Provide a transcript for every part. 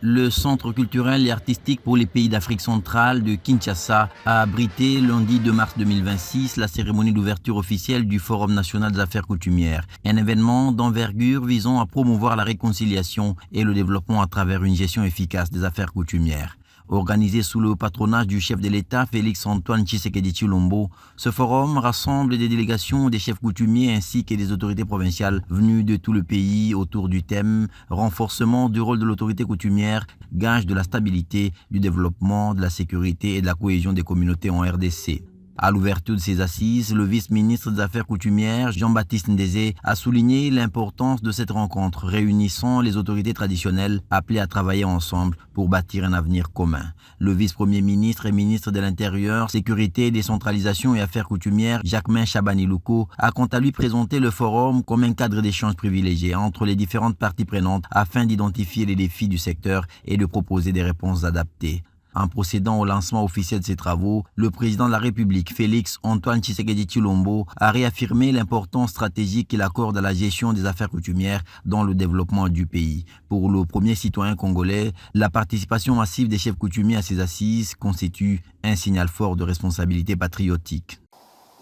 Le Centre culturel et artistique pour les pays d'Afrique centrale de Kinshasa a abrité lundi 2 mars 2026 la cérémonie d'ouverture officielle du Forum national des affaires coutumières, un événement d'envergure visant à promouvoir la réconciliation et le développement à travers une gestion efficace des affaires coutumières. Organisé sous le patronage du chef de l'État Félix-Antoine Tshisekedi Tshilombo, ce forum rassemble des délégations des chefs coutumiers ainsi que des autorités provinciales venues de tout le pays autour du thème « Renforcement du rôle de l'autorité coutumière, gage de la stabilité, du développement, de la sécurité et de la cohésion des communautés en RDC ». À l'ouverture de ces assises, le vice-ministre des Affaires coutumières, Jean-Baptiste Ndézé, a souligné l'importance de cette rencontre réunissant les autorités traditionnelles appelées à travailler ensemble pour bâtir un avenir commun. Le vice-premier ministre et ministre de l'Intérieur, Sécurité, Décentralisation et Affaires coutumières, Jacquemain Chabani-Louko, a quant à lui présenté le forum comme un cadre d'échange privilégié entre les différentes parties prenantes afin d'identifier les défis du secteur et de proposer des réponses adaptées. En procédant au lancement officiel de ces travaux, le président de la République, Félix-Antoine Tshisekedi Tshilombo, a réaffirmé l'importance stratégique qu'il accorde à la gestion des affaires coutumières dans le développement du pays. Pour le premier citoyen congolais, la participation massive des chefs coutumiers à ces assises constitue un signal fort de responsabilité patriotique.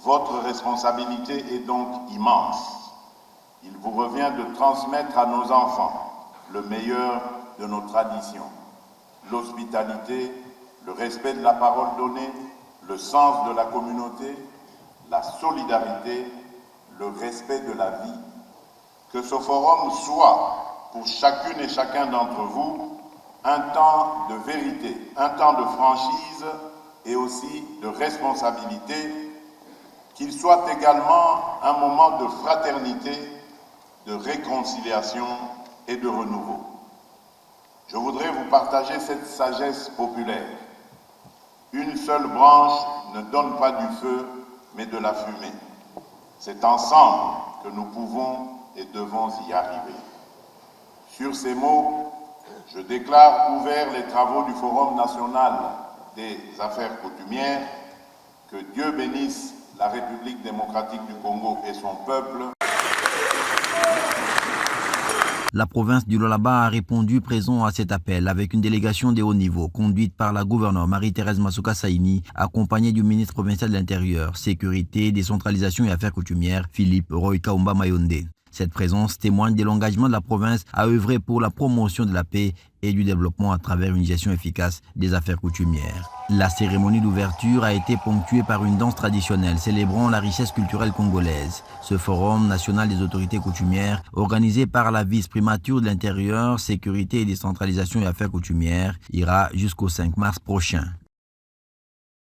Votre responsabilité est donc immense. Il vous revient de transmettre à nos enfants le meilleur de nos traditions. L'hospitalité, le respect de la parole donnée, le sens de la communauté, la solidarité, le respect de la vie. Que ce forum soit, pour chacune et chacun d'entre vous, un temps de vérité, un temps de franchise et aussi de responsabilité, qu'il soit également un moment de fraternité, de réconciliation et de renouveau. Je voudrais vous partager cette sagesse populaire. Une seule branche ne donne pas du feu, mais de la fumée. C'est ensemble que nous pouvons et devons y arriver. Sur ces mots, je déclare ouverts les travaux du Forum national des affaires coutumières. Que Dieu bénisse la République démocratique du Congo et son peuple. La province du Lualaba a répondu présent à cet appel avec une délégation de haut niveau conduite par la gouverneure Marie-Thérèse Masuka Saini, accompagnée du ministre provincial de l'Intérieur, Sécurité, Décentralisation et Affaires coutumières, Philippe Roy Kaumba Mayonde. Cette présence témoigne de l'engagement de la province à œuvrer pour la promotion de la paix et du développement à travers une gestion efficace des affaires coutumières. La cérémonie d'ouverture a été ponctuée par une danse traditionnelle célébrant la richesse culturelle congolaise. Ce forum national des autorités coutumières, organisé par la vice-primature de l'Intérieur, Sécurité et Décentralisation et Affaires coutumières, ira jusqu'au 5 mars prochain.